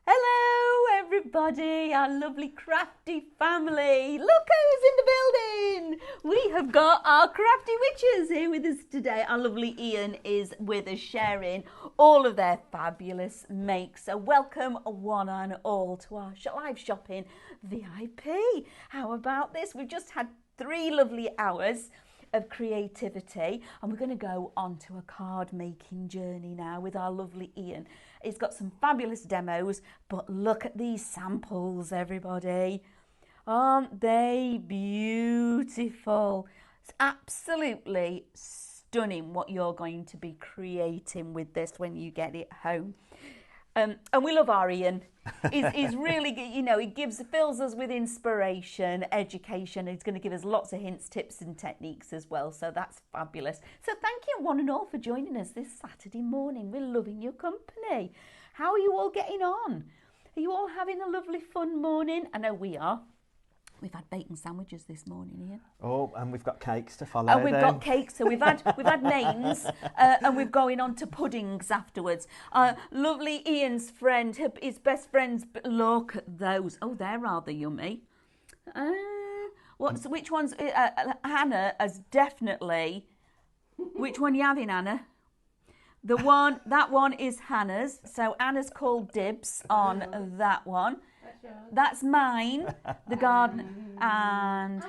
Hello everybody, our lovely crafty family. Look who's in the building. We have got our Crafty Witches here with us today. Our lovely Ian is with us sharing all of their fabulous makes. So welcome one and all to our live shopping VIP. How about this? We've just had 3 lovely hours of creativity and we're going to go on to a card making journey now with our lovely Ian. He's got some fabulous demos, but look at these samples, everybody. Aren't they beautiful? It's absolutely stunning what you're going to be creating with this when you get it home. And we love our Ian. He's really, he fills us with inspiration, education. He's going to give us lots of hints, tips and techniques as well. So that's fabulous. So thank you one and all for joining us this Saturday morning. We're loving your company. How are you all getting on? Are you all having a lovely fun morning? I know we are. We've had bacon sandwiches this morning, Ian. Oh, and we've got cakes to follow. And we've got cakes, so we've had mains, and we're going on to puddings afterwards. Lovely Ian's friend, his best friends. Look at those. Oh, they're rather yummy. Which ones? Hannah has definitely. Which one you having, Hannah? That one is Hannah's. So Anna's called dibs on that one. That's mine, the garden, and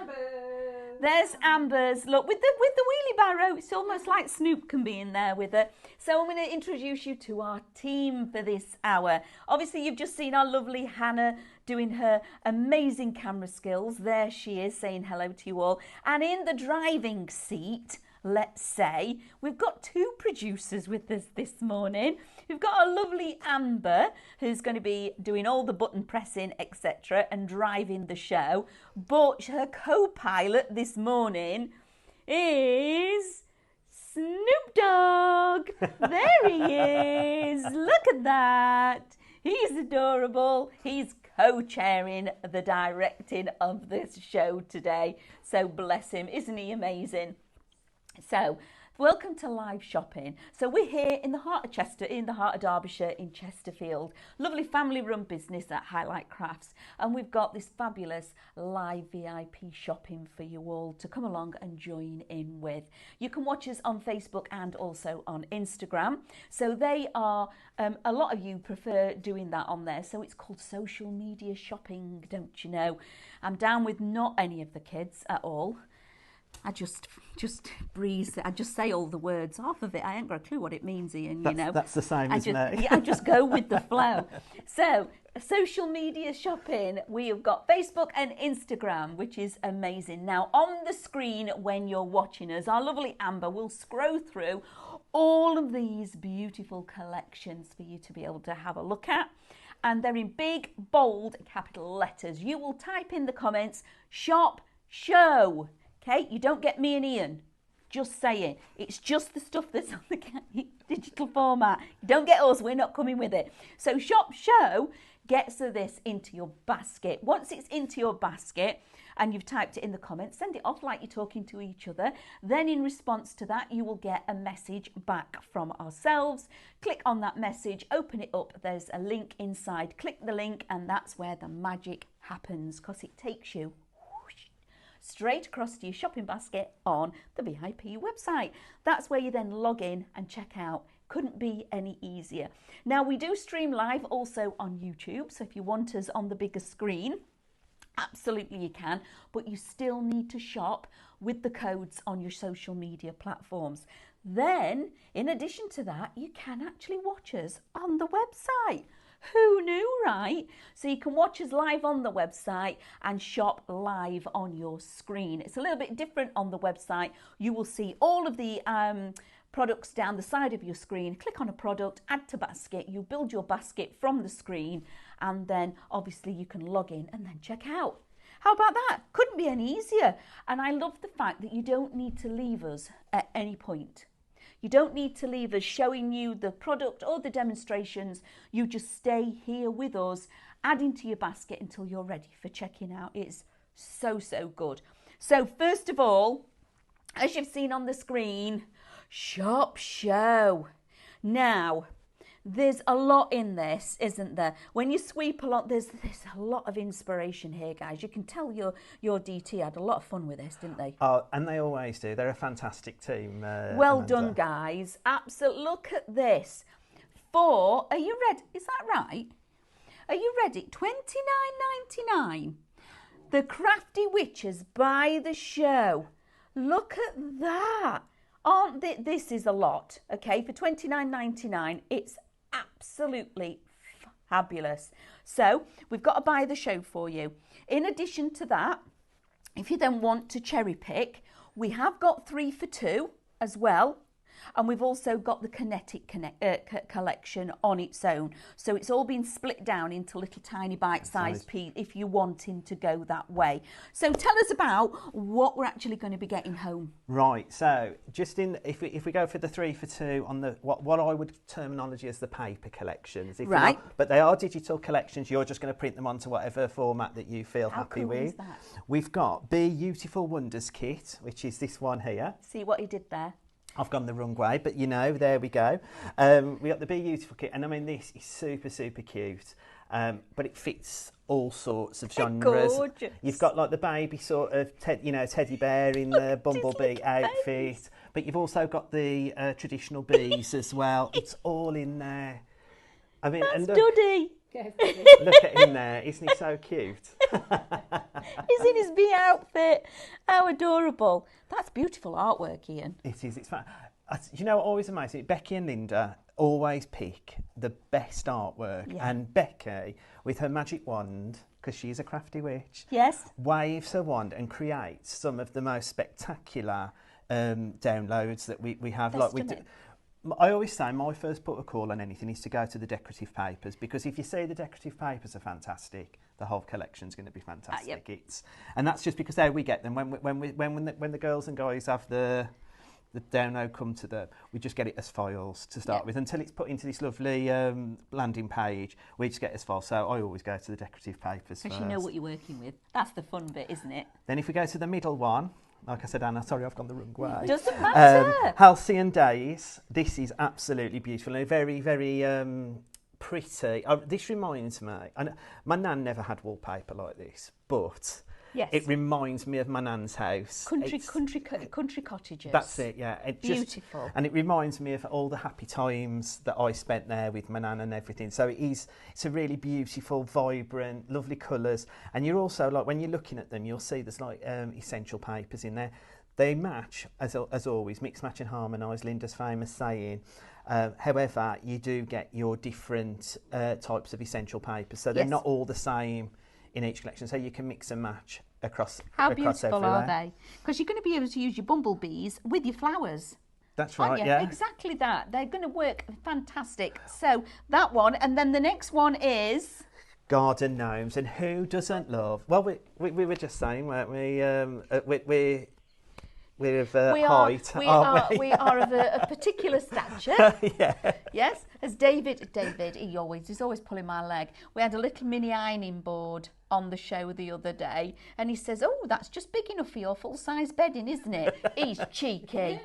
there's Amber's. Look, with the wheelie barrow, it's almost like Snoop can be in there with her. So I'm going to introduce you to our team for this hour. Obviously, you've just seen our lovely Hannah doing her amazing camera skills. There she is, saying hello to you all. And in the driving seat, let's say, we've got 2 producers with us this morning. We've got our lovely Amber, who's going to be doing all the button pressing, etc., and driving the show. But her co-pilot this morning is Snoop Dogg. There he is. Look at that. He's adorable. He's co-chairing the directing of this show today. So bless him. Isn't he amazing? So, welcome to live shopping. So we're here in the heart of Chester, in the heart of Derbyshire, in Chesterfield. Lovely family-run business at Highlight Crafts. And we've got this fabulous live VIP shopping for you all to come along and join in with. You can watch us on Facebook and also on Instagram. So they are, a lot of you prefer doing that on there. So it's called social media shopping, don't you know? I'm down with not any of the kids at all. I just breeze. I just say all the words off of it. I ain't got a clue what it means, Ian. That's the same, isn't it? Yeah, I just go with the flow. So, social media shopping. We have got Facebook and Instagram, which is amazing. Now, on the screen when you're watching us, our lovely Amber will scroll through all of these beautiful collections for you to be able to have a look at. And they're in big, bold, capital letters. You will type in the comments, shop, show. Okay, you don't get me and Ian. Just saying. It's just the stuff that's on the digital format. You don't get us, we're not coming with it. So shop show gets this into your basket. Once it's into your basket and you've typed it in the comments, send it off like you're talking to each other. Then in response to that, you will get a message back from ourselves. Click on that message, open it up. There's a link inside. Click the link and that's where the magic happens because it takes you straight across to your shopping basket on the VIP website. That's where you then log in and check out. Couldn't be any easier. Now we do stream live also on YouTube, so if you want us on the bigger screen, absolutely you can, but you still need to shop with the codes on your social media platforms. Then, in addition to that, you can actually watch us on the website. Who knew, right? So you can watch us live on the website and shop live on your screen. It's a little bit different on the website. You will see all of the products down the side of your screen. Click on a product, add to basket. You build your basket from the screen and then obviously you can log in and then check out. How about that? Couldn't be any easier. And I love the fact that you don't need to leave us at any point. You don't need to leave us showing you the product or the demonstrations. You just stay here with us, adding to your basket until you're ready for checking out. It's so, so good. So first of all, as you've seen on the screen, shop show. Now, There's a lot in this, isn't there? When you sweep a lot, there's a lot of inspiration here, guys. You can tell your DT had a lot of fun with this, didn't they? Oh, and they always do. They're a fantastic team. Well Amanda. done, guys. Absolutely. Look at this. Are you ready? Is that right? Are you ready? $29.99. The Crafty Witches by the show. Look at that. This is a lot, okay? For $29.99, it's absolutely fabulous. So we've got to buy the show for you. In addition to that, if you then want to cherry pick, we have got 3 for 2 as well. And we've also got the Kinetic collection on its own. So it's all been split down into little tiny bite-sized pieces if you're wanting to go that way. So tell us about what we're actually going to be getting home. Right, so just if we go for the 3 for 2 on the what I would terminology as the paper collections. Right. But they are digital collections. You're just going to print them onto whatever format that you feel happy cool with. Is that? We've got Beautiful Wonders kit, which is this one here. See what he did there? I've gone the wrong way, but there we go. We got the Beautiful kit, and I mean, this is super, super cute, but it fits all sorts of genres. Gorgeous. You've got like the baby sort of, teddy bear in the bumblebee outfit, but you've also got the traditional bees as well. It's all in there. I mean, That's Duddy. Look at him there, isn't he so cute? He's in his bee outfit. How adorable. That's beautiful artwork, Ian. It is, it's fun. You know what always amazes me? Becky and Linda always pick the best artwork. Yeah. And Becky, with her magic wand, because she's a crafty witch, yes, waves her wand and creates some of the most spectacular downloads that we have. I always say my first port of call on anything is to go to the decorative papers, because if you see the decorative papers are fantastic, the whole collection's going to be fantastic. Yep. And that's just because how we get them when the girls and guys have the download come to them, we just get it as files to start with until it's put into this lovely landing page. We just get it as files. So I always go to the decorative papers because first. you know what you're working with. That's the fun bit, isn't it? Then if we go to the middle one. Like I said, Anna, sorry, I've gone the wrong way. Doesn't matter. Halcyon Days. This is absolutely beautiful and very, very pretty. This reminds me, my nan never had wallpaper like this, but yes, it reminds me of my nan's house. Country cottages. That's it, yeah. Beautiful. And it reminds me of all the happy times that I spent there with my nan and everything. So it's a really beautiful, vibrant, lovely colours. And you're also, like, when you're looking at them, you'll see there's like essential papers in there. They match, as always, mix, match and harmonise, Linda's famous saying. However, you do get your different types of essential papers. So they're not all the same in each collection, so you can mix and match across beautiful everywhere. Are they? Because you're going to be able to use your bumblebees with your flowers. That's right, yeah. Exactly that. They're going to work fantastic. So that one, and then the next one is garden gnomes. And who doesn't love? Well, we were just saying, weren't we? We're of height. We are of a particular stature. Yeah. Yes. As David, he's always pulling my leg. We had a little mini ironing board on the show the other day, and he says, "Oh, that's just big enough for your full-size bedding, isn't it?" He's cheeky.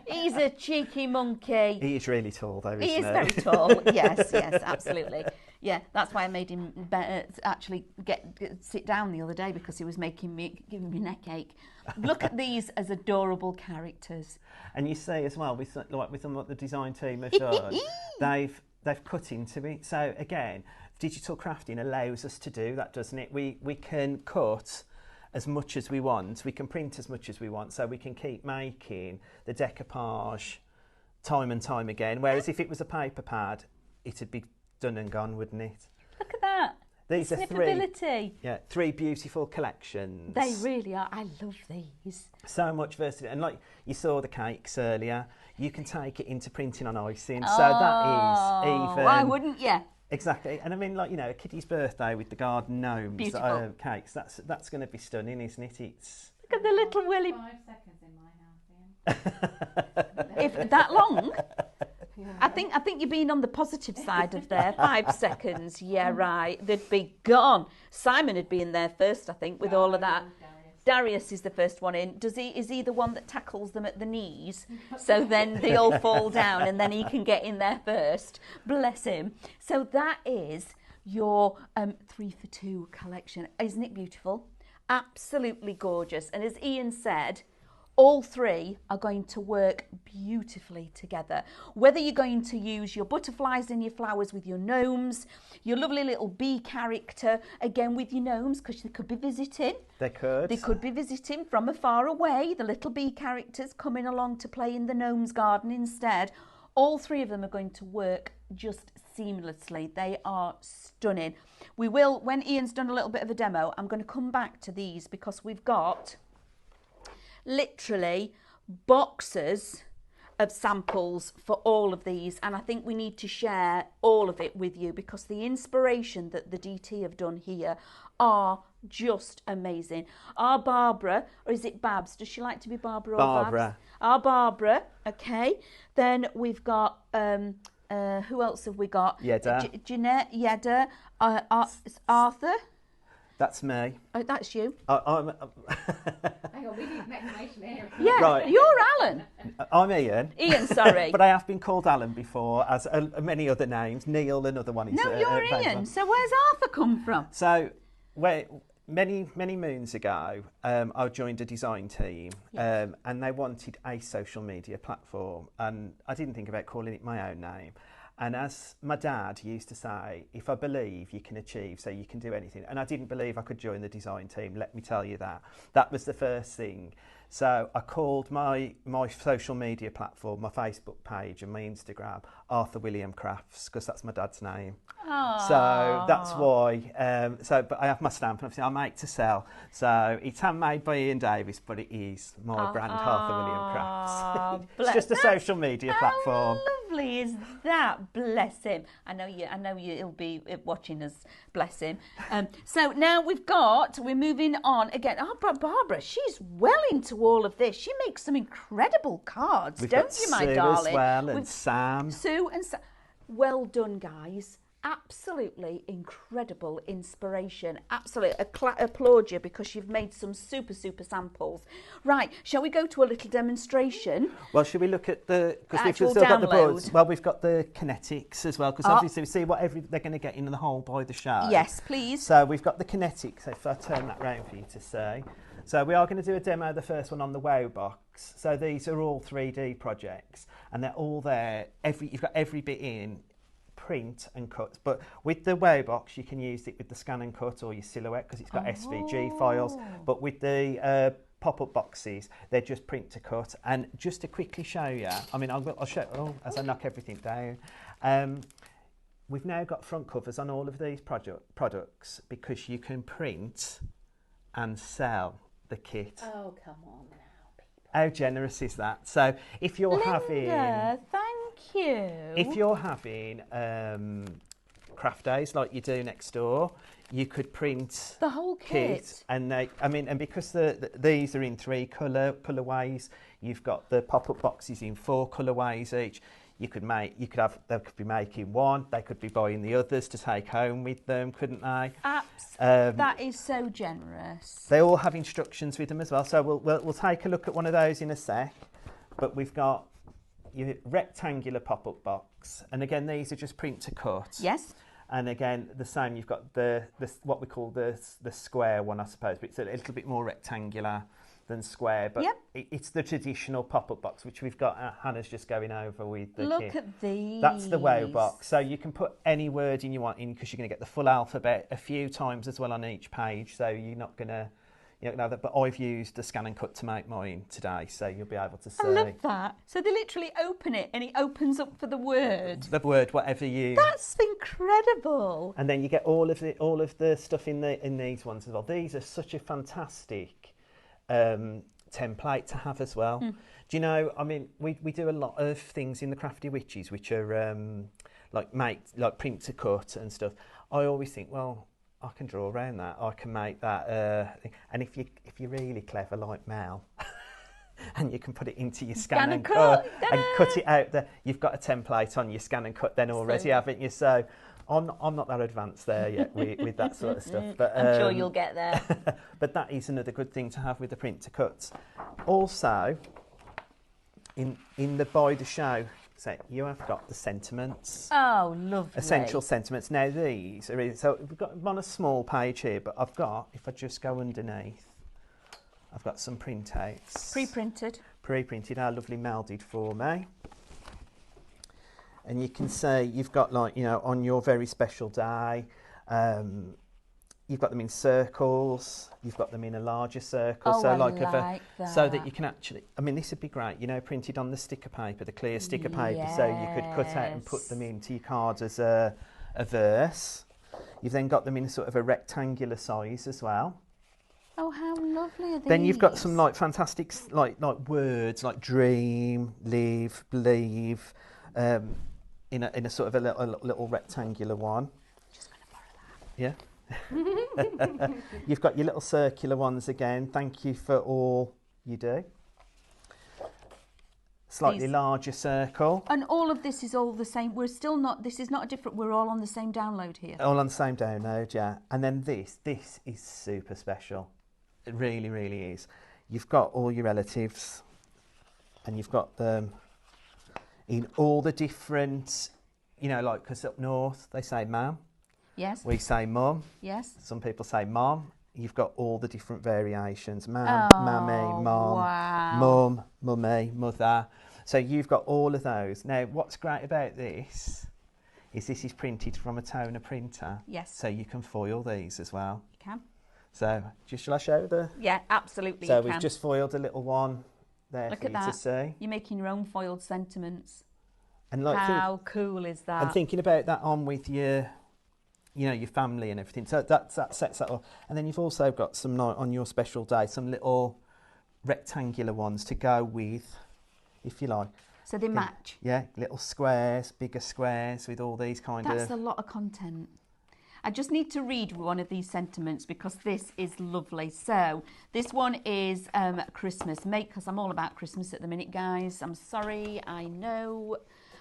He's a cheeky monkey. He is really tall, though, isn't he? He is very tall. Yes, absolutely. Yeah, that's why I made him actually sit down the other day, because he was giving me neck ache. Look at these as adorable characters. And you see as well with what the design team have done, they've cut into it. So again, digital crafting allows us to do that, doesn't it? We can cut as much as we want. We can print as much as we want, so we can keep making the decoupage time and time again. Whereas if it was a paper pad, it'd be done and gone, wouldn't it? Look at that. These are three beautiful collections. They really are. I love these. So much versatility. And like you saw the cakes earlier, you can take it into printing on icing. Oh, so that is even... why wouldn't you? Exactly. And I mean, like, a kiddie's birthday with the garden gnomes cakes, that's going to be stunning, isn't it? Look at the little Willy. 5 seconds in my house, Ian. If that long? I think you've been on the positive side of there. 5 seconds, yeah, right. They'd be gone. Simon had been there first, I think, with all of that. Darius is the first one in. Is he the one that tackles them at the knees? So then they all fall down and then he can get in there first. Bless him. So that is your 3 for 2 collection. Isn't it beautiful? Absolutely gorgeous. And as Ian said, all three are going to work beautifully together. Whether you're going to use your butterflies and your flowers with your gnomes, your lovely little bee character, again with your gnomes, because they could be visiting. They could. They could be visiting from afar away, the little bee characters coming along to play in the gnome's garden instead. All three of them are going to work just seamlessly. They are stunning. We will, when Ian's done a little bit of a demo, I'm going to come back to these because we've got literally boxes of samples for all of these, and I think we need to share all of it with you because the inspiration that the DT have done here are just amazing. Our Barbara, or is it Babs? Does she like to be Barbara or Barbara. Babs? Our Barbara, okay. Then we've got who else have we got? Yedda. Jeanette, Yedda, Arthur. That's me. Oh, that's you. I'm Hang on, we need an explanation here. Yeah, Right. you're Alan. I'm Ian. Ian, sorry. But I have been called Alan before, as many other names. Neil, another one is. No, you're Ian. So where's Arthur come from? So, many moons ago, I joined a design team, Yes. and they wanted a social media platform, and I didn't think about calling it my own name. And as my dad used to say, if I believe, you can achieve, so you can do anything. And I didn't believe I could join the design team, let me tell you that. That was the first thing. So I called my social media platform, my Facebook page and my Instagram, Arthur William Crafts, because that's my dad's name. Aww. So that's why. But I have my stamp, and obviously I make to sell. So it's handmade by Ian Davis, but it is my brand, Arthur William Crafts. It's just a social media platform. How lovely is that? Bless him. I know you'll be watching us. Bless him. So now we're moving on again. Oh, Barbara, she's well into all of this. She makes some incredible cards, We've don't got you, my Sue darling? as well, and Sam. Sue and Sam. Well done, guys. Absolutely incredible inspiration. Absolutely applaud you because you've made some super samples. Right, shall we go to a little demonstration? Well, should we look at because we've Actual still got the download. boards. Well, we've got the kinetics as well, because obviously we see what they're going to get in the whole by the show. Yes, please. So we've got the kinetics. If I turn that round for you to see. So we are going to do a demo, the first one on the Wow box. So these are all 3D projects, and they're all there. You've got every bit in. Print and cut, but with the Wow box you can use it with the scan and cut or your silhouette because it's got SVG files, but with the pop-up boxes they're just print to cut. And just to quickly show you, I mean I'll show as I knock everything down, we've now got front covers on all of these products because you can print and sell the kit. Oh, come on now, people. How generous is that? So if you're Linda, having thank you. If you're having craft days like you do next door, you could print the whole kit. And because these are in 3 colourways, you've got the pop-up boxes in 4 colourways each. They could be making one, they could be buying the others to take home with them, couldn't they? That is so generous. They all have instructions with them as well. So we'll take a look at one of those in a sec. But we've got your rectangular pop-up box, and again these are just print to cut. Yes. And again the same. You've got the what we call the square one, I suppose, but it's a little bit more rectangular than square. But it's the traditional pop-up box, which we've got. Hannah's just going over with the Look kit. at these. That's the Wow box. So you can put any word in you want in because you're going to get the full alphabet a few times as well on each page. So you're not going to. You know that, but I've used the scan and cut to make mine today, so you'll be able to see. I love that. So they literally open it and it opens up for the word. The word, whatever you. That's incredible. And then you get all of the stuff in these ones as well. These are such a fantastic template to have as well. Do you know? I mean, we do a lot of things in the Crafty Witches, which are like print to cut and stuff. I always think, well, I can draw around that. I can make that thing. And if you're really clever like Mel, and you can put it into your scan and cut and cut it out there, you've got a template on your scan and cut then already, haven't you? So I'm not that advanced there yet with that sort of stuff. But I'm sure you'll get there. But that is another good thing to have with the print to cuts. Also, in the by the show set, you have got the sentiments. Oh, lovely. Essential sentiments. Now these are so we've got them on a small page here, but I've got, if I just go underneath, I've got some printouts. Pre-printed, how lovely melded for me. And you can see you've got, like, you know, on your very special day, you've got them in circles, you've got them in a larger circle, Oh, so I like that. so that you can actually, I mean, this would be great, you know, printed on the sticker paper, the clear sticker paper, so you could cut out and put them into your cards as a verse. You've then got them in sort of a rectangular size as well. Oh, how lovely are these? Then you've got some like fantastic like words like dream, live, believe, in a sort of a little rectangular one. Just going to borrow that. Yeah. You've got your little circular ones again. Thank you for all you do. Slightly larger circle. And all of this is all the same. We're still not, this is not a different, we're all on the same download here. All on the same download, yeah. And then this is super special. It really, really is. You've got all your relatives and you've got them in all the different, you know, like, because up north they say ma'am. Yes. We say mum. Yes. Some people say mom. You've got all the different variations. Mum, Oh, mummy, mom, wow. mum, mummy, mother. So you've got all of those. Now, what's great about this is printed from a toner printer. Yes. So you can foil these as well. You can. So, shall I show the... Yeah, absolutely. So you we've can. just foiled a little one there Look for at you that. to see. You're making your own foiled sentiments. And like, How cool is that? and thinking about that on with your, you know, your family and everything. So that sets that up. And then you've also got some, like, on your special day, some little rectangular ones to go with, if you like. So they match. Yeah, little squares, bigger squares with all these That's a lot of content. I just need to read one of these sentiments because this is lovely. So this one is Christmas. Because I'm all about Christmas at the minute, guys. I'm sorry, I know.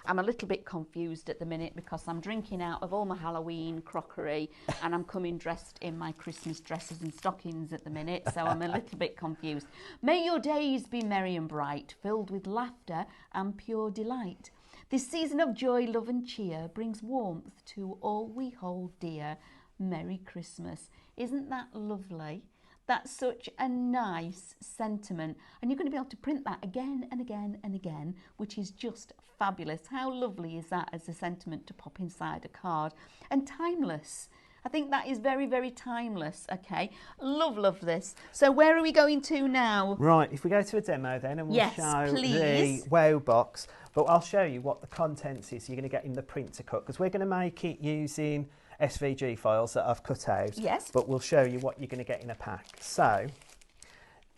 I'm a little bit confused at the minute because I'm drinking out of all my Halloween crockery and I'm coming dressed in my Christmas dresses and stockings at the minute, so I'm a little bit confused. May your days be merry and bright, filled with laughter and pure delight. This season of joy, love and cheer brings warmth to all we hold dear. Merry Christmas. Isn't that lovely? That's such a nice sentiment. And you're going to be able to print that again and again and again, which is just fabulous. How lovely is that as a sentiment to pop inside a card? And timeless. I think that is very, very timeless. Okay, love this. So where are we going to now? Right, if we go to a demo then, and we'll show please. the wow box, but I'll show you what the contents is you're going to get in the print to cut, because we're going to make it using SVG files that I've cut out. Yes. But we'll show you what you're going to get in a pack. So,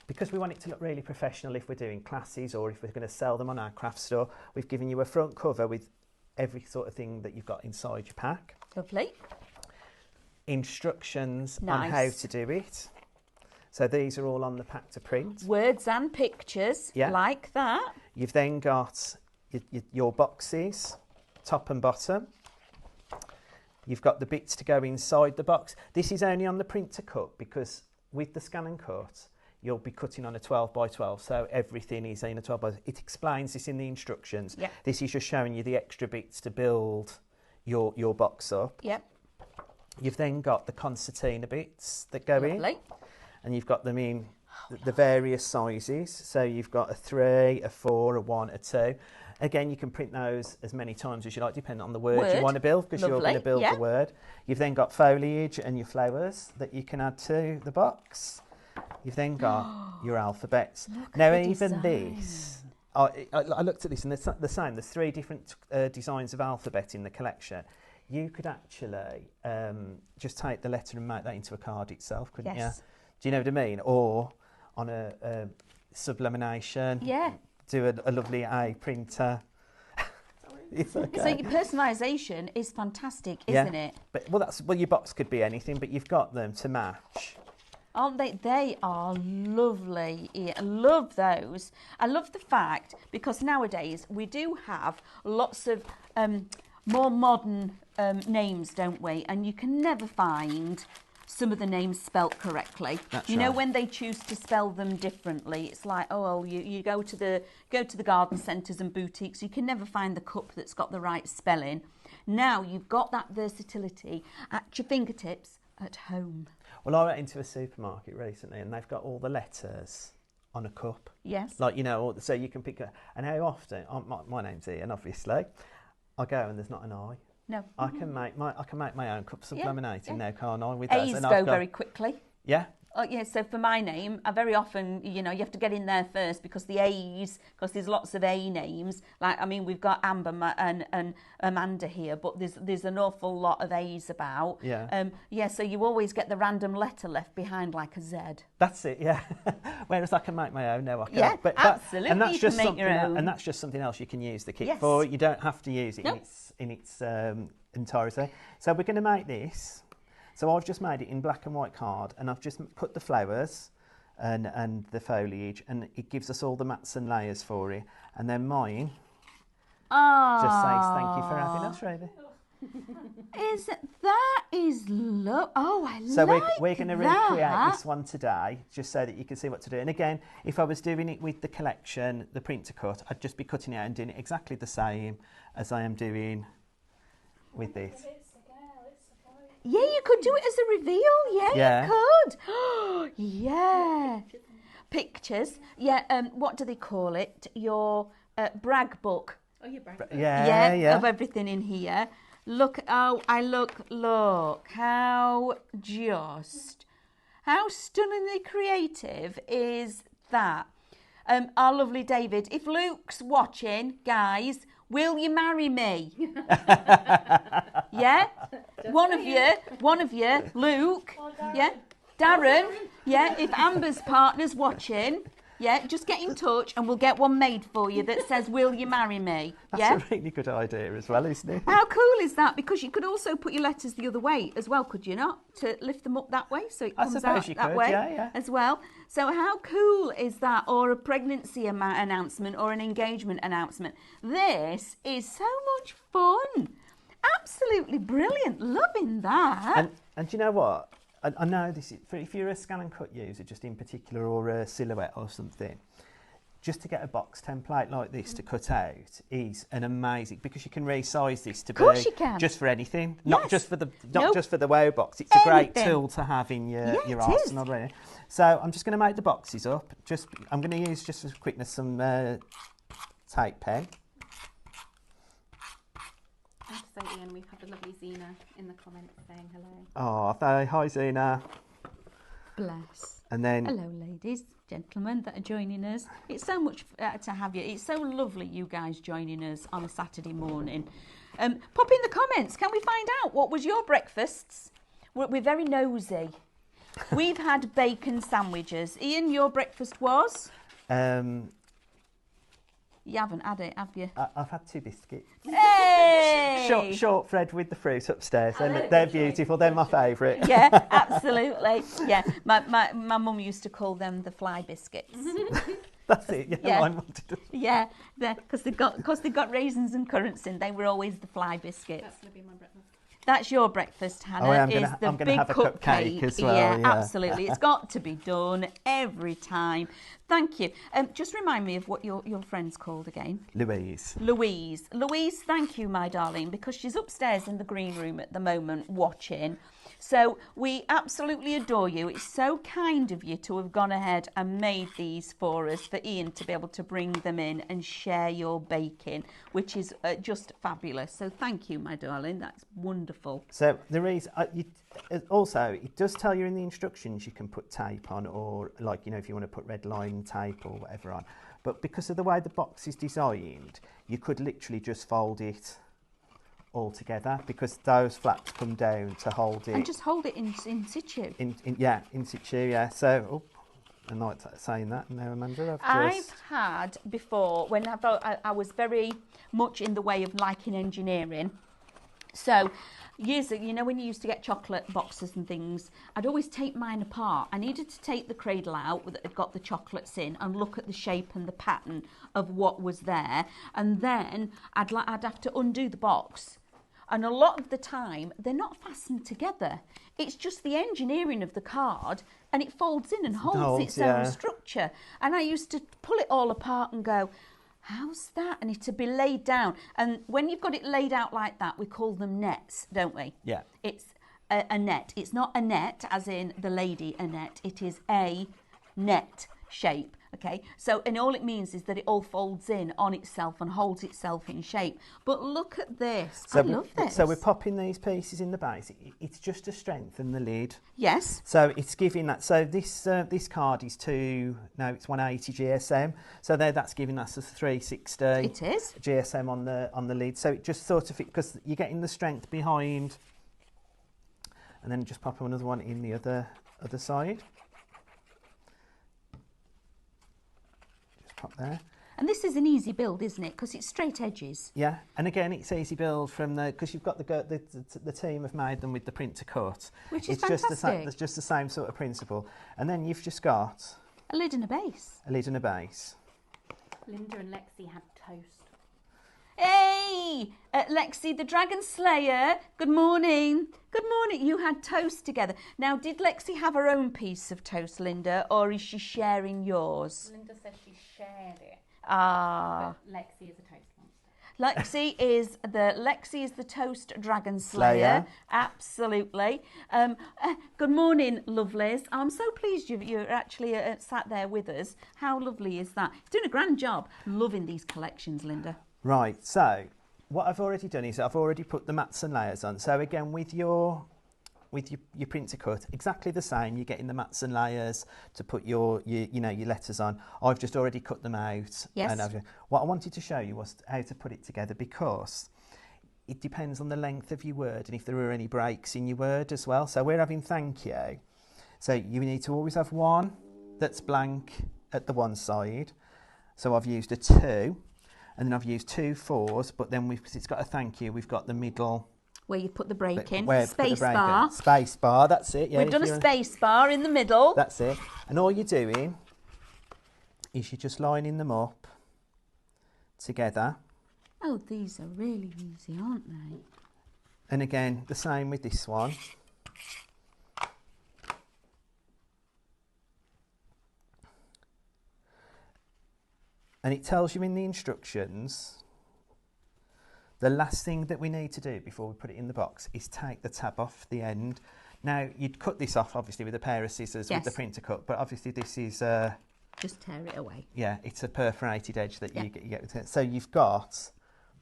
because we want it to look really professional if we're doing classes or if we're going to sell them on our craft store, we've given you a front cover with every sort of thing that you've got inside your pack. Lovely. Instructions on how to do it. So these are all on the pack to print. Words and pictures, like that. You've then got your boxes, top and bottom. You've got the bits to go inside the box. This is only on the print to cut because with the scan and cut, you'll be cutting on a 12 by 12, so everything is in a 12 by 12. It explains this in the instructions. Yep. This is just showing you the extra bits to build your box up. Yep. You've then got the concertina bits that go Lovely. in, and you've got them in the various sizes. So you've got a 3, a 4, a 1, a 2. Again, you can print those as many times as you like, depending on the word you want to build, because you're going to build the word. You've then got foliage and your flowers that you can add to the box. You've then got your alphabets. Now, even this, I looked at this and it's the same. There's 3 different designs of alphabet in the collection. You could actually just take the letter and make that into a card itself, couldn't you? Do you know what I mean? Or on a sublimination. Yeah. Do a lovely A printer. It's okay. So your personalisation is fantastic, isn't it? But well, your box could be anything, but you've got them to match. Aren't they? They are lovely. I love those. I love the fact, because nowadays we do have lots of more modern names, don't we? And you can never find some of the names spelt correctly. That's you know, right. when they choose to spell them differently, it's like, oh, well, you go to the garden centres and boutiques, you can never find the cup that's got the right spelling. Now you've got that versatility at your fingertips at home. Well, I went into a supermarket recently and they've got all the letters on a cup. Yes. Like, you know, so you can pick and how often, my name's Ian, obviously, I go and there's not an I. No. I can make my own cups of Yeah, laminating yeah. now, can't I? With those? A's And go I've got, very quickly. Yeah. Oh, yeah, so for my name, I very often, you know, you have to get in there first because the A's, because there's lots of A names. Like, I mean, we've got Amber and Amanda here, but there's an awful lot of A's about. Yeah. Yeah, so you always get the random letter left behind, like a Z. That's it, yeah. Whereas I can make my own now. I can. Yeah, absolutely, And that's you just can make your something. own. And that's just something else you can use the kit Yes. for. You don't have to use it No. in its entirety. So we're going to make this. So I've just made it in black and white card, and I've just put the flowers and the foliage, and it gives us all the mats and layers for it. And then mine just says thank you for having us, Ruby. I So like we're going to recreate this one today, just so that you can see what to do. And again, if I was doing it with the collection, the print to cut, I'd just be cutting it out and doing it exactly the same as I am doing with this. Yeah, you could do it as a reveal. Yeah, Yeah. you could. Yeah. Pictures. Yeah, what do they call it? Your brag book. Oh, you're brag. Yeah. Of everything in here. Look, how stunningly creative is that? Our lovely David, if Luke's watching, guys, will you marry me? Yeah? One of you, Luke, yeah? Darren, yeah? If Amber's partner's watching, yeah, just get in touch and we'll get one made for you that says, will you marry me? Yeah? That's a really good idea as well, isn't it? How cool is that? Because you could also put your letters the other way as well, could you not? To lift them up that way so it comes suppose out you that could, way yeah. as well. So how cool is that? Or a pregnancy announcement or an engagement announcement. This is so much fun. Absolutely brilliant. Loving that. And do you know what? I know this is, if you're a scan and cut user, just in particular, or a silhouette or something, just to get a box template like this to cut out is an amazing, because you can resize this to course be you can. just for anything, Yes. not just for the Nope. just for the wow box. It's a great Anything. tool to have in your Yeah, it arsenal, really. So I'm just going to make the boxes up. I'm going to use, just for quickness, some tape pen. I have to say, Ian, we've had the lovely Zena in the comments saying hello. Oh, hi Zena. Bless. And then Hello, ladies, gentlemen that are joining us. It's so much to have you. It's so lovely, you guys joining us on a Saturday morning. Pop in the comments. Can we find out what was your breakfasts? We're very nosy. We've had bacon sandwiches. Ian, your breakfast was? You haven't had it, have you? I've had 2 biscuits. Hey! Shortbread with the fruit upstairs. They're beautiful. They're my favourite. Yeah, absolutely. Yeah, my mum used to call them the fly biscuits. That's it. Yeah, Yeah. mine wanted to. Yeah, because they got raisins and currants in. They were always the fly biscuits. That's going to be my breakfast. That's your breakfast, Hannah. Oh, I'm is gonna- the I'm gonna big have a cupcake as well, Yeah, yeah. absolutely. It's got to be done every time. Thank you. Just remind me of what your friend's called again. Louise. Louise. Louise, thank you, my darling, because she's upstairs in the green room at the moment watching. So we absolutely adore you. It's so kind of you to have gone ahead and made these for us, for Ian to be able to bring them in and share your baking, which is just fabulous. So thank you, my darling. That's wonderful. So the reason, also, it does tell you in the instructions you can put tape on, or like, you know, if you want to put red line tape or whatever on. But because of the way the box is designed, you could literally just fold it all together, because those flaps come down to hold it. And just hold it in situ. In situ, yeah. So, I like saying that, and now Amanda, I've had before, when I was very much in the way of liking engineering. So years ago, you know, when you used to get chocolate boxes and things, I'd always take mine apart. I needed to take the cradle out that had got the chocolates in and look at the shape and the pattern of what was there. And then I'd have to undo the box And a lot of the time, they're not fastened together. It's just the engineering of the card, and it folds in and holds its own structure. And I used to pull it all apart and go, how's that? And it to be laid down. And when you've got it laid out like that, we call them nets, don't we? Yeah. It's a net. It's not a net, as in the lady Annette. It is a net shape. Okay, so, and all it means is that it all folds in on itself and holds itself in shape. But look at this. So I love this. So we're popping these pieces in the base. It's just to strengthen the lid. Yes. So it's giving that. So this card is it's 180 GSM. So that's giving us a 360. It is. GSM on the lid. So it just sort of, because you're getting the strength behind, and then just pop another one in the other side. Up there. And this is an easy build, isn't it? Because it's straight edges. Yeah, and again, it's easy build from because you've got the team have made them with the print to cut. Which is it's fantastic. It's just the same sort of principle. And then you've just got a lid and a base. A lid and a base. Linda and Lexi had toast. Hey, Lexi, the Dragon Slayer. Good morning. Good morning. You had toast together. Now, did Lexi have her own piece of toast, Linda, or is she sharing yours? Linda says she shared it. Ah. But Lexi is a toast monster. Lexi is the toast Dragon Slayer. Absolutely. Good morning, lovelies. I'm so pleased you're actually sat there with us. How lovely is that? Doing a grand job. Loving these collections, Linda. Right, so what I've already done is I've already put the mats and layers on. So again, with your print to cut, exactly the same. You're getting the mats and layers to put your letters on. I've just already cut them out. Yes. And what I wanted to show you was how to put it together, because it depends on the length of your word and if there are any breaks in your word as well. So we're having thank you. So you need to always have one that's blank at the one side. So I've used a 2. And then I've used 2 4s, but then because it's got a thank you, we've got the middle. Where you put the break in. Space bar. Space bar, that's it. Yeah, we've done a space bar in the middle. That's it. And all you're doing is you're just lining them up together. Oh, these are really easy, aren't they? And again, the same with this one. And it tells you in the instructions, the last thing that we need to do before we put it in the box is take the tab off the end. Now, you'd cut this off, obviously, with a pair of scissors with the printer cut, but obviously this is... just tear it away. Yeah, it's a perforated edge that you get with it. So you've got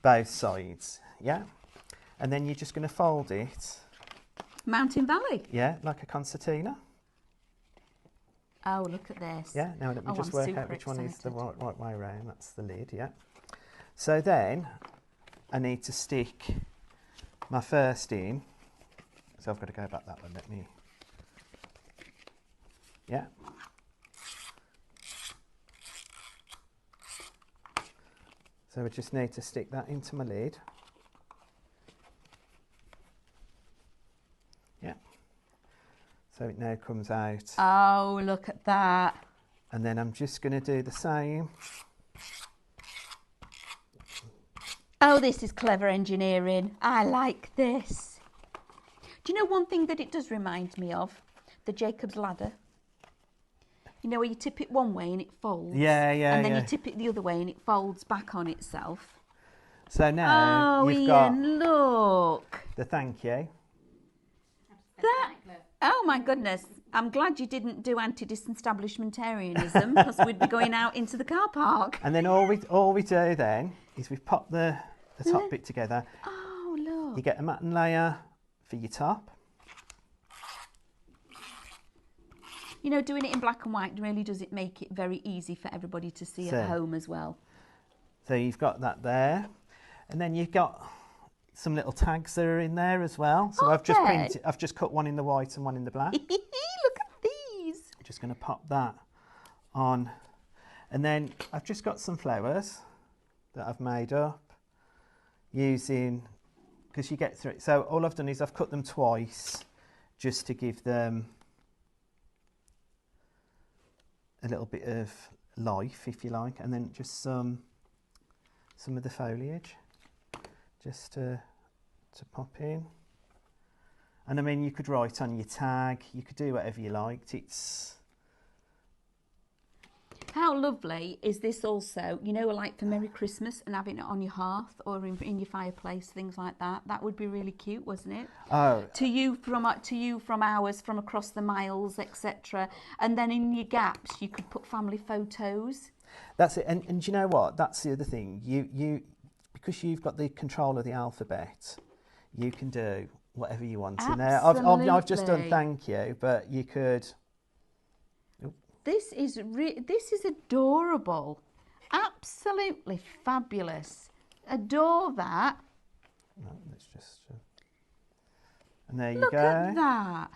both sides, yeah? And then you're just going to fold it. Mountain Valley. Yeah, like a concertina. Oh, look at this. Yeah, now let me just work out which one is the excited. right way around. That's the lid, yeah. So then I need to stick my first in. So I've got to go back that one, let me. Yeah. So I just need to stick that into my lid. Yeah. So it now comes out. Oh, look at that. And then I'm just going to do the same. Oh, this is clever engineering. I like this. Do you know one thing that it does remind me of? The Jacob's Ladder. You know where you tip it one way and it folds? Yeah. And then you tip it the other way and it folds back on itself. So now you've Ian, look. the thank you. Oh my goodness. I'm glad you didn't do anti-disestablishmentarianism because we'd be going out into the car park. And then all we do then is we pop the top bit together. Oh, look. You get a matte layer for your top. You know, doing it in black and white really does it make it very easy for everybody to see at home as well. So you've got that there. And then you've got some little tags that are in there as well. So I've just cut one in the white and one in the black. Look at these. I'm just going to pop that on. And then I've just got some flowers that I've made up using, because you get through it. So all I've done is I've cut them twice just to give them a little bit of life, if you like, and then just some of the foliage, just to to pop in. And I mean, you could write on your tag, you could do whatever you liked. It's... How lovely is this also, you know, like for Merry Christmas and having it on your hearth or in your fireplace, things like that. That would be really cute, wasn't it? Oh. To you from ours, from across the miles, etc. And then in your gaps, you could put family photos. That's it. And you know what? That's the other thing. You because you've got the control of the alphabet, you can do whatever you want in there. I've just done thank you, but you could... This is adorable, absolutely fabulous. Adore that. No, let's just. And there you Look go. at that.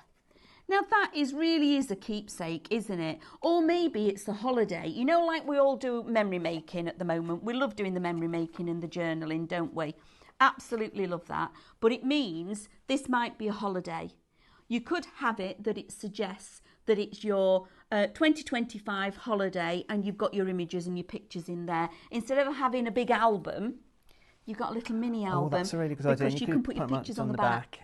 Now that really is a keepsake, isn't it? Or maybe it's a holiday. You know, like we all do memory making at the moment. We love doing the memory making and the journaling, don't we? Absolutely love that. But it means this might be a holiday. You could have it that it suggests that it's your 2025 holiday and you've got your images and your pictures in there. Instead of having a big album, you've got a little mini album. Oh, that's a really good idea. Because you can put your pictures on the back.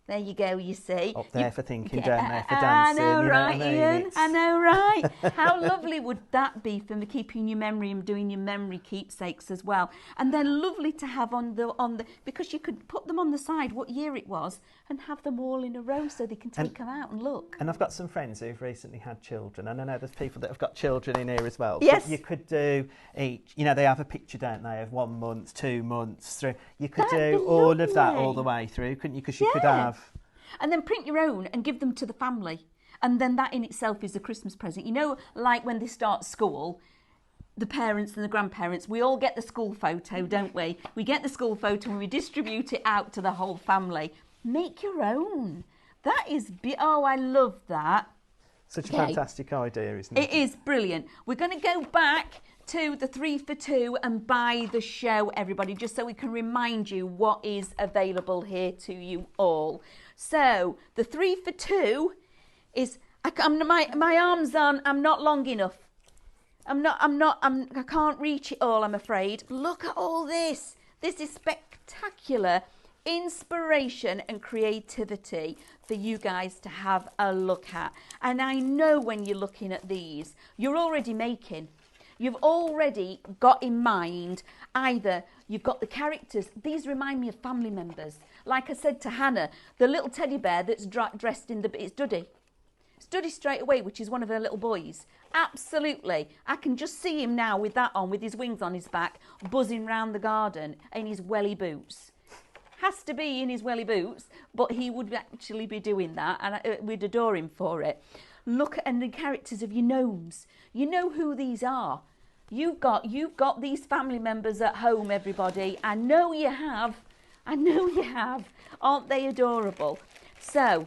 There you go, you see. Up there for thinking, down there for dancing. I know, you right, know what I mean? Ian? I know, right? How lovely would that be for keeping your memory and doing your memory keepsakes as well? And then lovely to have on the because you could put them on the side what year it was and have them all in a row so they can take them out and look. And I've got some friends who've recently had children, and I know there's people that have got children in here as well. Yes. But you could do each, you know, they have a picture, don't they, of 1 month, 2 months, 3. You could do all of that all the way through, couldn't you? Because you could have... And then print your own and give them to the family. And then that in itself is a Christmas present. You know, like when they start school, the parents and the grandparents, we all get the school photo, don't we? We get the school photo and we distribute it out to the whole family. Make your own. That is... Oh, I love that. Such a fantastic idea, isn't it? It is brilliant. We're going to go back to the 3 for 2 and buy the show, everybody, just so we can remind you what is available here to you all. So the 3 for 2 is my arms on. I'm not long enough. I can't reach it all, I'm afraid. Look at all this. This is spectacular inspiration and creativity for you guys to have a look at. And I know when you're looking at these, you're already making. You've already got in mind either you've got the characters. These remind me of family members. Like I said to Hannah, the little teddy bear that's dressed in it's Duddy. It's Duddy straight away, which is one of her little boys. Absolutely. I can just see him now with that on, with his wings on his back, buzzing round the garden in his welly boots. Has to be in his welly boots, but he would actually be doing that, and we'd adore him for it. Look at the characters of your gnomes. You know who these are. You've got these family members at home, everybody. I know you have. I know you have. Aren't they adorable? So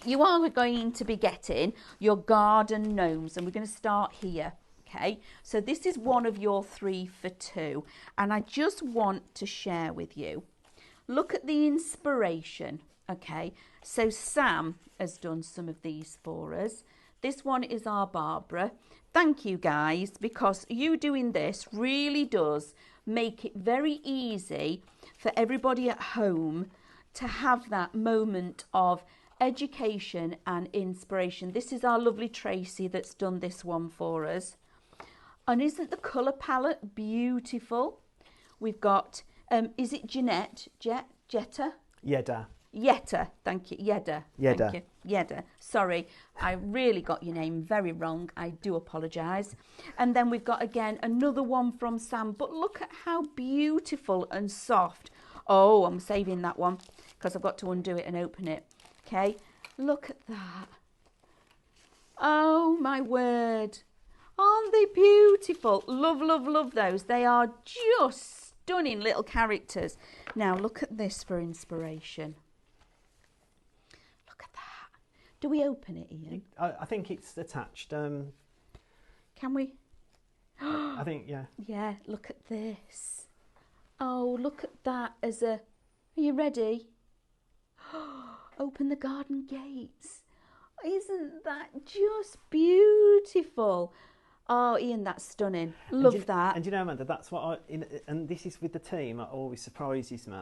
you are going to be getting your garden gnomes, and we're going to start here. Okay, so this is one of your 3 for 2, and I just want to share with you. Look at the inspiration. Okay, so Sam has done some of these for us. This one is our Barbara. Thank you guys, because you doing this really does make it very easy for everybody at home to have that moment of education and inspiration. This is our lovely Tracy that's done this one for us. And isn't the colour palette beautiful? We've got, is it Jeanette? Jetta? Yedda. Yetta, thank you. Yedda. Yedda. Thank you. Yedda. Sorry, I really got your name very wrong. I do apologise. And then we've got again another one from Sam. But look at how beautiful and soft. Oh, I'm saving that one because I've got to undo it and open it. Okay, look at that. Oh my word. Aren't they beautiful? Love, love, love those. They are just stunning little characters. Now look at this for inspiration. Look at that. Do we open it, Ian? I think it's attached. Can we? I think, yeah. Yeah, look at this. Oh, look at that as a... Are you ready? Open the garden gates. Isn't that just beautiful? Oh, Ian, that's stunning. Love that. And you know, Amanda, that's what and this is with the team, it always surprises me.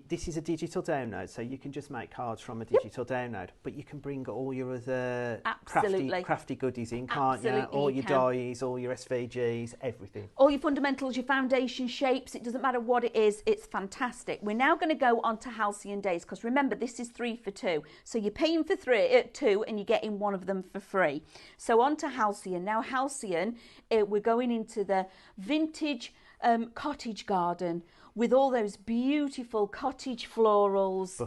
This is a digital download, so you can just make cards from a digital download, but you can bring all your other crafty goodies in, can't you? All your dies, all your SVGs, everything. All your fundamentals, your foundation shapes, it doesn't matter what it is, it's fantastic. We're now going to go on to Halcyon Days, because remember, this is 3 for 2. So you're paying for 2 and you're getting one of them for free. So on to Halcyon. Now Halcyon, we're going into the vintage cottage garden, with all those beautiful cottage florals,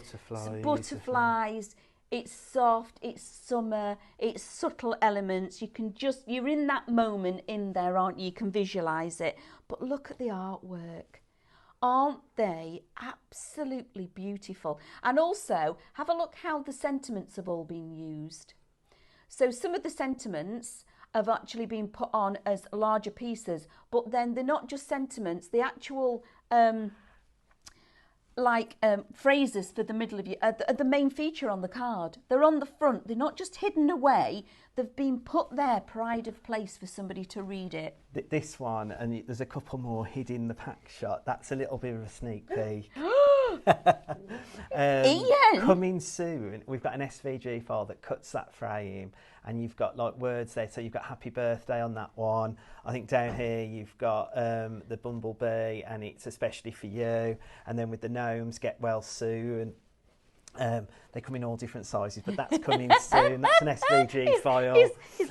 butterflies. It's soft, it's summer, it's subtle elements. You're in that moment in there, aren't you? You can visualise it. But look at the artwork. Aren't they absolutely beautiful? And also, have a look how the sentiments have all been used. So some of the sentiments have actually been put on as larger pieces, but then they're not just sentiments, the actual phrases for the middle of the main feature on the card. They're on the front, they're not just hidden away, they've been put there, pride of place for somebody to read it. This one, and there's a couple more hid in the pack shot, that's a little bit of a sneak peek. Ian! Coming soon, we've got an SVG file that cuts that frame, and you've got like words there, so you've got happy birthday on that one. I think down here you've got the bumblebee, and it's especially for you, and then with the gnomes, get well soon. They come in all different sizes, but that's coming soon. That's an SVG file. He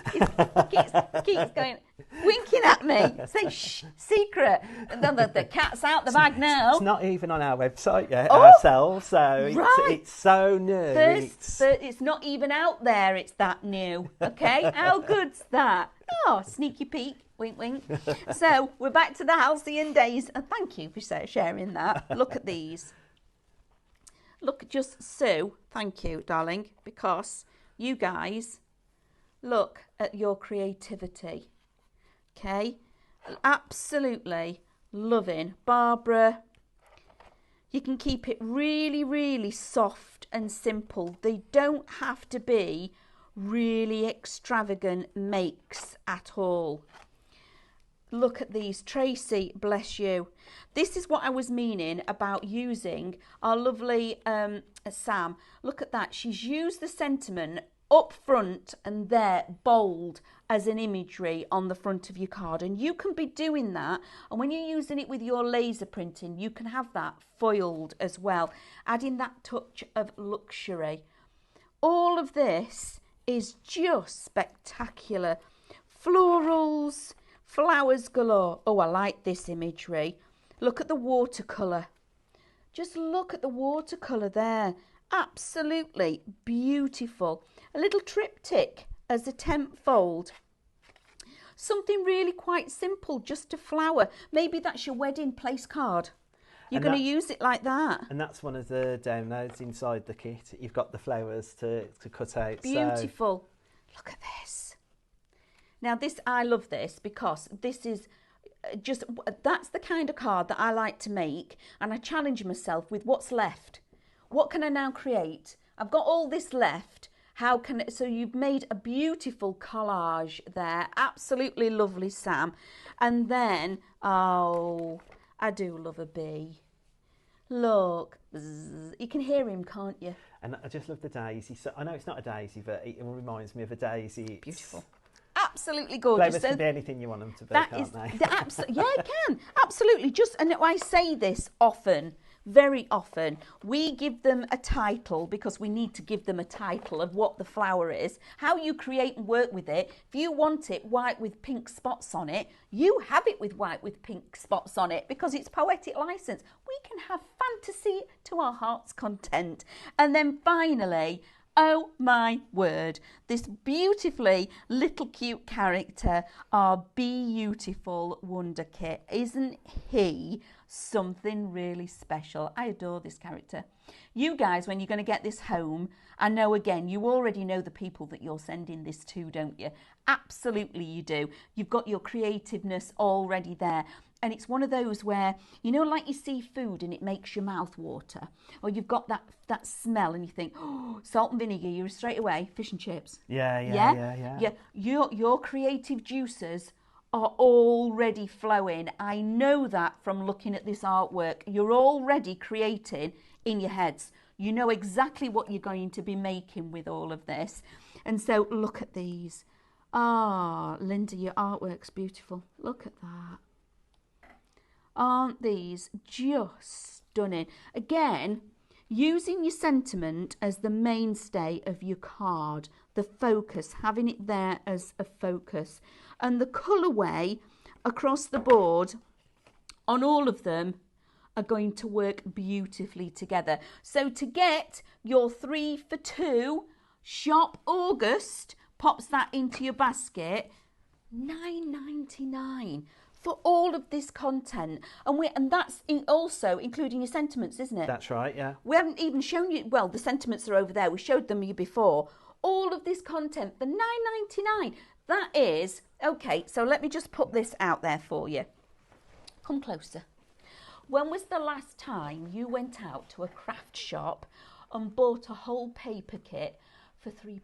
keeps going, winking at me. Say, shh, secret. And then the cat's out the bag now. It's not even on our website yet ourselves, so it's so new. It's not even out there, it's that new. Okay, how good's that? Oh, sneaky peek. Wink, wink. So we're back to the Halcyon Days. And thank you for sharing that. Look at these. Look, just Sue, thank you, darling, because you guys, look at your creativity, okay? Absolutely loving. Barbara, you can keep it really, really soft and simple. They don't have to be really extravagant makes at all. Look at these. Tracy, bless you. This is what I was meaning about using our lovely Sam. Look at that. She's used the sentiment up front and there, bold, as an imagery on the front of your card. And you can be doing that. And when you're using it with your laser printing, you can have that foiled as well, adding that touch of luxury. All of this is just spectacular. Florals, flowers galore. Oh, I like this imagery. Look at the watercolour. Just look at the watercolour there. Absolutely beautiful. A little triptych as a temp fold. Something really quite simple, just a flower. Maybe that's your wedding place card. You're going to use it like that. And that's one of the downloads inside the kit. You've got the flowers to cut out. Beautiful. So. Look at this. Now this, I love this because this is that's the kind of card that I like to make, and I challenge myself with what's left. What can I now create? I've got all this left. So you've made a beautiful collage there. Absolutely lovely, Sam. And then, oh, I do love a bee. Look, bzz, you can hear him, can't you? And I just love the daisy. So I know it's not a daisy, but it reminds me of a daisy. It's beautiful. Absolutely gorgeous. Flavours can be anything you want them to be, can't they? Yeah, it can. Absolutely. And I say this often, very often. We give them a title because we need to give them a title of what the flower is, how you create and work with it. If you want it white with pink spots on it, you have it with white with pink spots on it because it's poetic license. We can have fantasy to our heart's content. And then finally, oh my word, this beautifully little cute character, our beautiful Wonder Kit. Isn't he something really special? I adore this character. You guys, when you're going to get this home, I know again, you already know the people that you're sending this to, don't you? Absolutely you do. You've got your creativeness already there. And it's one of those where, you know, like you see food and it makes your mouth water. Or you've got that smell and you think, oh, salt and vinegar, you're straight away, fish and chips. Yeah. Your creative juices are already flowing. I know that from looking at this artwork. You're already creating in your heads. You know exactly what you're going to be making with all of this. And so look at these. Ah, Linda, your artwork's beautiful. Look at that. Aren't these just stunning? Again, using your sentiment as the mainstay of your card, the focus, having it there as a focus. And the colourway across the board on all of them are going to work beautifully together. So to get your 3 for 2, shop August, pops that into your basket, $9.99 for all of this content. And that's also including your sentiments, isn't it? That's right, yeah. We haven't even shown you, well, the sentiments are over there. We showed them you before. All of this content for $9.99. That is, okay, so let me just put this out there for you. Come closer. When was the last time you went out to a craft shop and bought a whole paper kit for £3?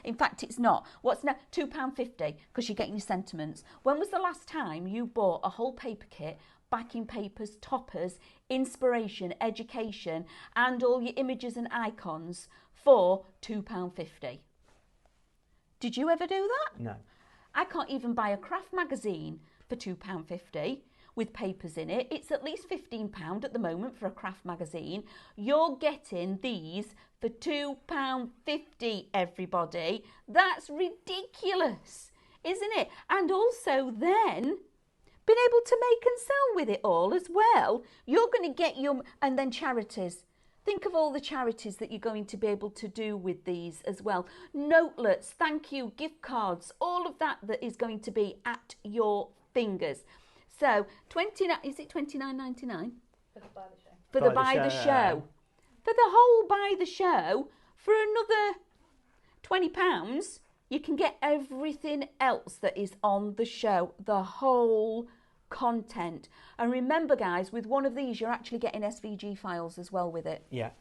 In fact, it's not. What's now? £2.50 because you're getting your sentiments. When was the last time you bought a whole paper kit, backing papers, toppers, inspiration, education, and all your images and icons for £2.50? Did you ever do that? No. I can't even buy a craft magazine for £2.50 with papers in it. It's at least £15 at the moment for a craft magazine. You're getting these for £2.50, everybody. That's ridiculous, isn't it? And also then being able to make and sell with it all as well. You're going to get your, and then charities. Think of all the charities that you're going to be able to do with these as well. Notelets, thank you, gift cards, all of that is going to be at your fingers. So, is it $29.99? For the buy the show. For the buy the show. For the whole buy the show, for another £20, you can get everything else that is on the show, the whole content. And remember, guys, with one of these, you're actually getting SVG files as well with it. Yeah.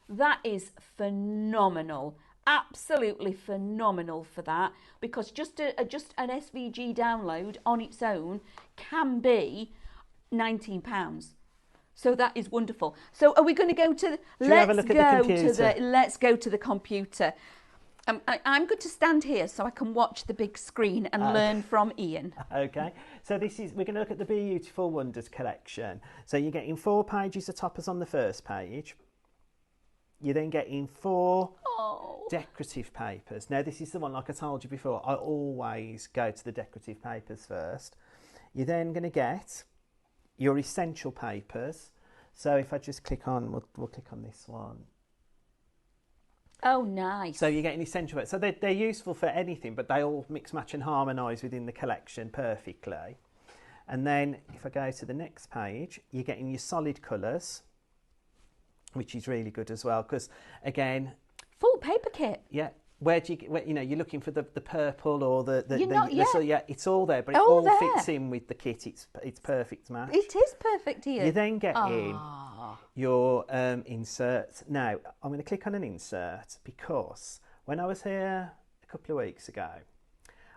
That is phenomenal. Absolutely phenomenal for that, because just an SVG download on its own can be £19. So that is wonderful. So are we going to go to? Let's go to the computer. I'm going to stand here so I can watch the big screen and learn from Ian. Okay, so we're going to look at the Beautiful Wonders collection. So you're getting 4 pages of toppers on the first page. You're then getting 4 decorative papers. Now this is the one, like I told you before, I always go to the decorative papers first. You're then going to get your essential papers. So if I just click on, we'll click on this one. Oh, nice. So you're getting essential. So they're useful for anything, but they all mix, match and harmonise within the collection perfectly. And then if I go to the next page, you're getting your solid colours, which is really good as well, because again, full paper kit. Yeah. Where do you're looking for the purple or it's all there, but it all all fits in with the kit. It's perfect match. It is perfect here. You then get in your inserts. Now I'm going to click on an insert because when I was here a couple of weeks ago,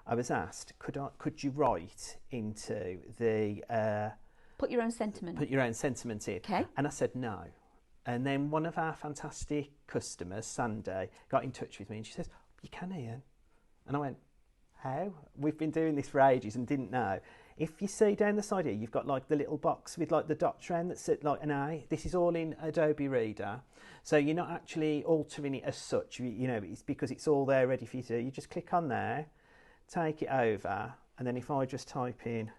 I was asked, could you write into the put your own sentiment. Put your own sentiment in. Okay. And I said no. And then one of our fantastic customers, Sandy, got in touch with me and she says, you can, Ian. And I went, how? We've been doing this for ages and didn't know. If you see down the side here, you've got like the little box with like the dots around that sit like an A. This is all in Adobe Reader. So you're not actually altering it as such. It's because it's all there ready for you to do. You just click on there, take it over. And then if I just type in,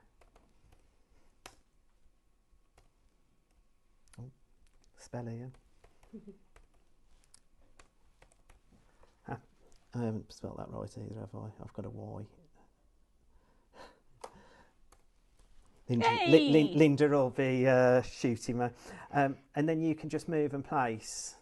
spell Ian. I haven't spelled that right either, have I? I've got a Y. Linda will be shooting me. And then you can just move and place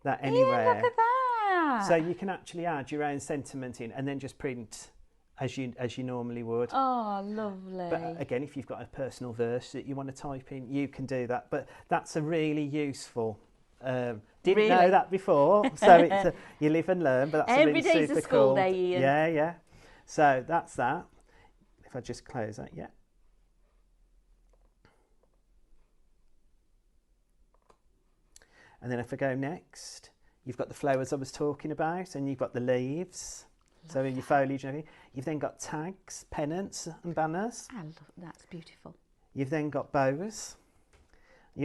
that anywhere. Yeah, look at that. So you can actually add your own sentiment in and then just print as you normally would. Oh, lovely. But again, if you've got a personal verse that you want to type in, you can do that. But that's a really useful. Didn't know that before, so it's you live and learn. But that's every really day's super a school cool. day, Ian. Yeah. So that's that. If I just close that, yeah. And then if I go next, you've got the flowers I was talking about, and you've got the leaves. So in your foliage and everything. You've then got tags, pennants and banners. I love that's beautiful. You've then got bows.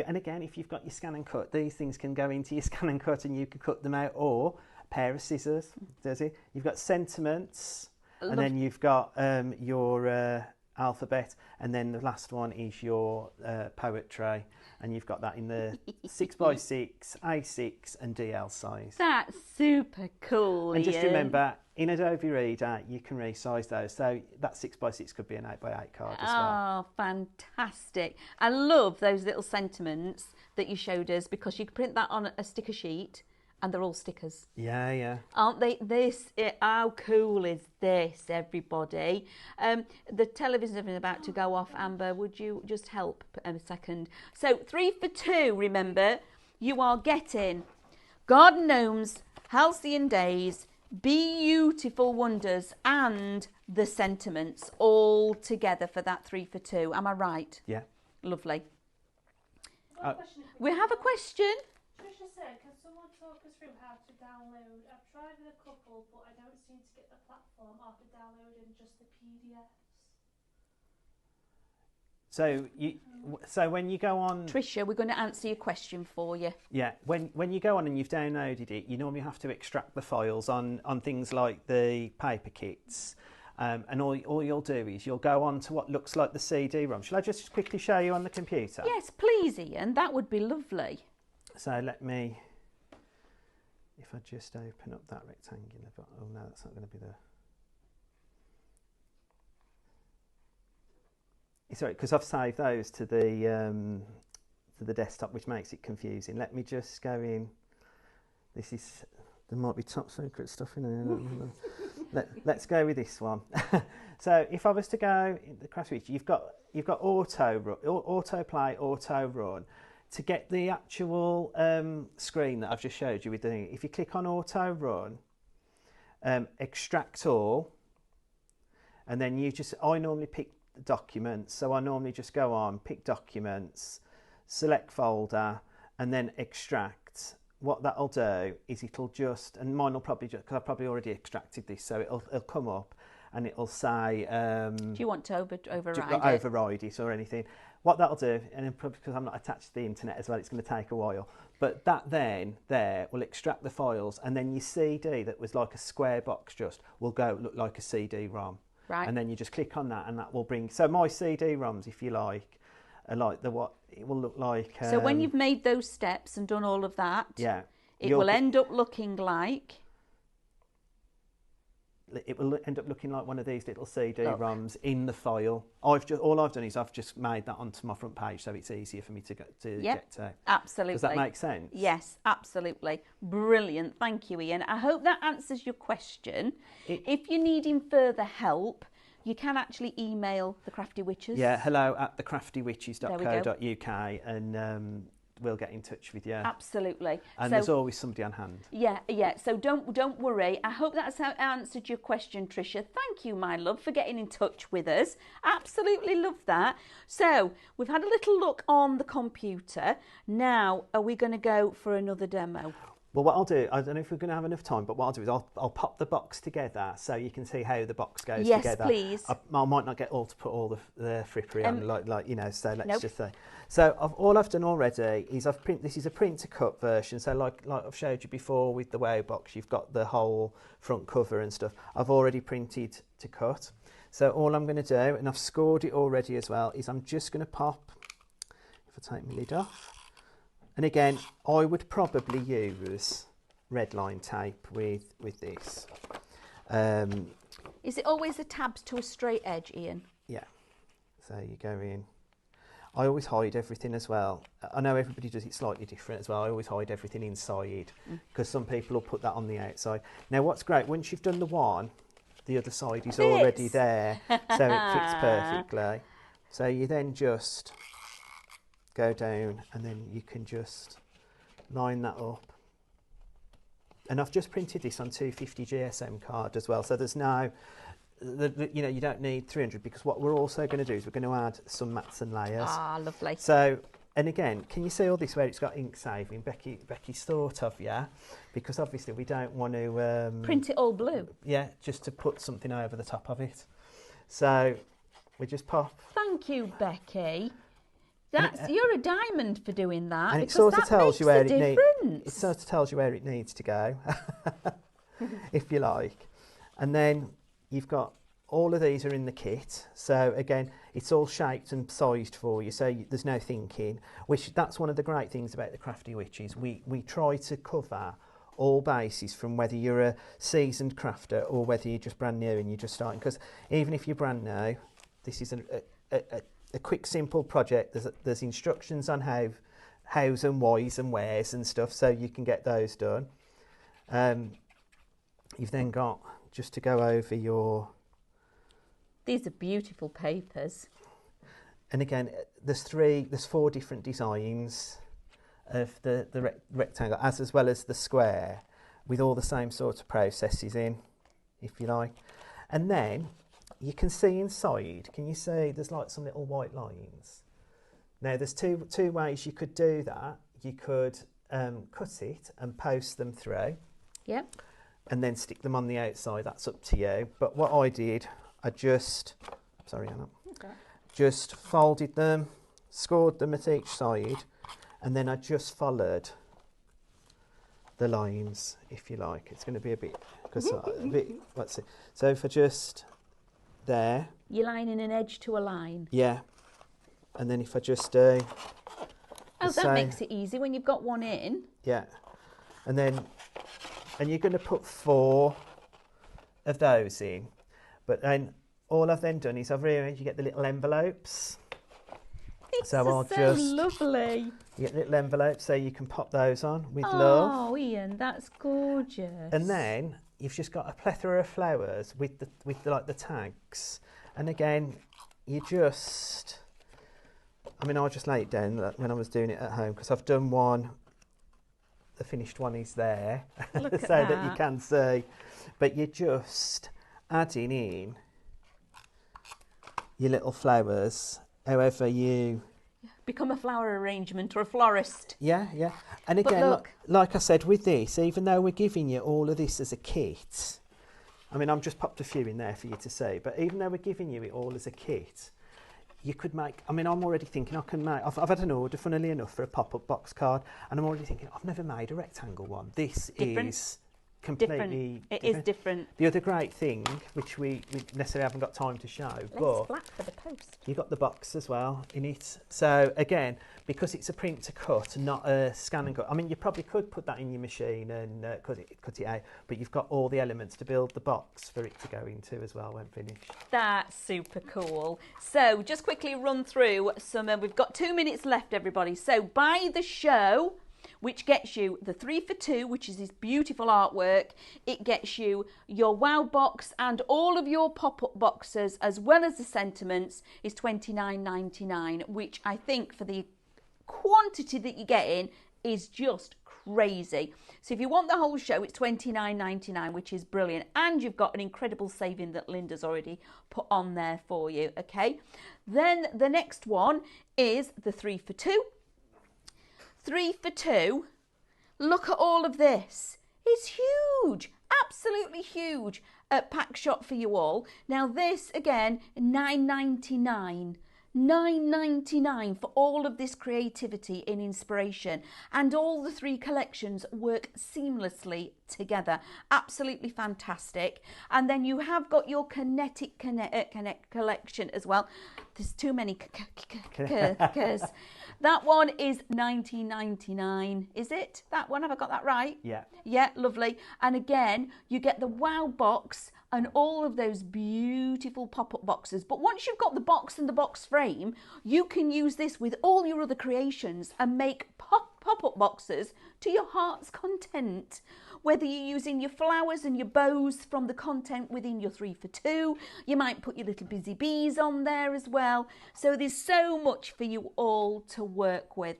And again, if you've got your scan and cut, these things can go into your scan and cut and you can cut them out, or a pair of scissors. Does it? You've got sentiments, and then you've got your alphabet, and then the last one is your poetry, and you've got that in the 6x6, A6 and DL size. That's super cool. And just Ian. remember, in Adobe Reader, you can resize those. So that 6x6 could be an 8x8 card as well. Oh, fantastic. I love those little sentiments that you showed us, because you can print that on a sticker sheet and they're all stickers. Yeah, yeah. Aren't they? How cool is this, everybody? The television is about to go off. Amber, would you just help a second? So 3 for 2, remember, you are getting Garden Gnomes, Halcyon Days, Beautiful Wonders and the Sentiments all together for that 3 for 2. Am I right? Yeah. Lovely. One question. We have a question. Trisha said, can someone talk us through how to download? I've tried with a couple, but I don't seem to get the platform after downloading just the PDFs. So when you go on, Trisha, we're going to answer your question for you. yeah, when you go on and you've downloaded it, you normally have to extract the files on things like the paper kits, and all you'll do is you'll go on to what looks like the CD-ROM. Shall I just quickly show you on the computer? Yes, please, Ian. That would be lovely. So let me, if I just open up that rectangular, but oh no, that's not going to be the. Sorry, because I've saved those to the desktop, which makes it confusing. Let me just go in. There might be top secret stuff in there. Let's go with this one. So if I was to go in the Crafty Witches, you've got auto play, auto run. To get the actual screen that I've just showed you with the, if you click on auto run, extract all, and then I normally pick documents, so I normally just go on, pick documents, select folder, and then extract. What that'll do is it'll just, and mine will probably just, because I've probably already extracted this, so it'll come up and it'll say do you want to override not override it or anything. What that'll do, and probably because I'm not attached to the internet as well, it's going to take a while, but that then there will extract the files, and then your CD that was like a square box just will look like a CD-ROM. Right. And then you just click on that and that will bring, so my CD-ROMs, if you like, are like it will look like. So when you've made those steps and done all of that, yeah, it will end up looking like. It will end up looking like one of these little CD-ROMs in the file. All I've done is I've just made that onto my front page, so it's easier for me to get to. Absolutely. Does that make sense? Yes, absolutely. Brilliant. Thank you, Ian. I hope that answers your question. If you're needing further help, you can actually email the Crafty Witches. Yeah, hello@thecraftywitches.co.uk, and we'll get in touch with you. Absolutely. And there's always somebody on hand. Yeah. So don't worry. I hope that's answered your question, Trisha. Thank you, my love, for getting in touch with us. Absolutely love that. So we've had a little look on the computer. Now, are we going to go for another demo? Well, what I'll do, I don't know if we're going to have enough time, but what I'll do is I'll pop the box together so you can see how the box goes together. Yes, please. I might not get all to put all the frippery on, like you know. So let's just say. So all I've done already is this is a print to cut version. So like I've showed you before with the WOW box, you've got the whole front cover and stuff. I've already printed to cut. So all I'm going to do, and I've scored it already as well, is I'm just going to pop. If I take my lid off. And again, I would probably use red line tape with this. Is it always a tabs to a straight edge, Ian? Yeah. So you go in. I always hide everything as well. I know everybody does it slightly different as well. I always hide everything inside because some people will put that on the outside. Now what's great, once you've done the one, the other side is already there. So it fits perfectly. So you then just go down and then you can just line that up. And I've just printed this on 250 GSM card as well, so there's no you know, you don't need 300 because what we're also going to do is we're going to add some mats and layers. Ah, lovely. So, and again, can you see all this where it's got ink saving? Becky's thought of, yeah, because obviously we don't want to print it all blue. Yeah, just to put something over the top of it. So we just pop. Thank you, Becky. You're a diamond for doing that. And it sort of tells you where it needs. It sort of tells you where it needs to go, if you like. And then you've got all of these are in the kit. So again, it's all shaped and sized for you. So there's no thinking. That's one of the great things about the Crafty Witches. We try to cover all bases from whether you're a seasoned crafter or whether you're just brand new and you're just starting. Because even if you're brand new, this is a quick, simple project. There's instructions on hows and whys and wheres and stuff, so you can get those done. You've then got, just to go over your... These are beautiful papers. And again, there's 4 different designs of the rectangle, as well as the square, with all the same sort of processes in, if you like. And then you can see inside, can you see there's like some little white lines? Now there's two ways you could do that. You could cut it and post them through. Yep. And then stick them on the outside, that's up to you. But what I did, I just, sorry Anna, okay, just folded them, scored them at each side, and then I just followed the lines, if you like. It's going to be a bit, let's see. So if I just, there. You're lining an edge to a line. Yeah. And then if I just do. Oh, that makes it easy when you've got one in. Yeah. And then, and you're going to put 4 of those in. But then all I've then done is I've rearranged, you get the little envelopes. It's so I'll just lovely. You get little envelopes so you can pop those on with love. love. Oh, Ian, that's gorgeous. And then you've just got a plethora of flowers with the tags. And again, you just, I mean, I'll just lay it down when I was doing it at home because I've done one. The finished one is there, Look at so that you can see. But you're just adding in your little flowers, however you become a flower arrangement or a florist. Yeah. And again, like I said, with this, even though we're giving you all of this as a kit, I mean, I've just popped a few in there for you to see, but even though we're giving you it all as a kit, you could make, I mean, I'm already thinking I can make, I've had an order, funnily enough, for a pop-up box card, and I'm already thinking, I've never made a rectangle one. This is completely different. It is different. The other great thing, which we necessarily haven't got time to show, but black for the post. You got the box as well in it. So again, because it's a print to cut, not a scan and cut. I mean, you probably could put that in your machine and cut it out, but you've got all the elements to build the box for it to go into as well when finished. That's super cool. So just quickly run through some. We've got 2 minutes left, everybody. So buy the show, which gets you the 3 for 2, which is this beautiful artwork. It gets you your wow box and all of your pop-up boxes, as well as the sentiments, is $29.99, which I think for the quantity that you're getting is just crazy. So if you want the whole show, it's $29.99, which is brilliant. And you've got an incredible saving that Linda's already put on there for you, okay? Then the next one is the 3 for 2. 3 for 2. Look at all of this. It's huge, absolutely huge at Pack Shop for you all. Now this again, $9.99. $9.99 for all of this creativity and inspiration, and all the 3 collections work seamlessly together. Absolutely fantastic. And then you have got your Kinetic Connect collection as well. There's too many curs. That one is $19.99. Is it? That one, have I got that right? Yeah. Yeah, lovely. And again, you get the wow box and all of those beautiful pop-up boxes. But once you've got the box and the box frame, you can use this with all your other creations and make pop-up boxes to your heart's content. Whether you're using your flowers and your bows from the content within your 3 for 2, you might put your little busy bees on there as well. So there's so much for you all to work with.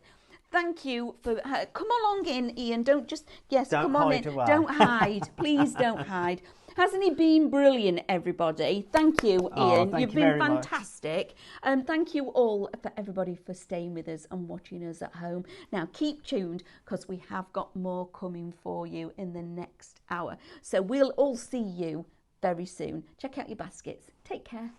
Thank you for, come along in, Ian, don't just, yes, don't come on hide in, away. Don't hide, please don't hide. Hasn't he been brilliant, everybody? Thank you, Ian. Thank You've you been very much. fantastic. Thank you all for everybody for staying with us and watching us at home. Now, keep tuned because we have got more coming for you in the next hour. So we'll all see you very soon. Check out your baskets. Take care.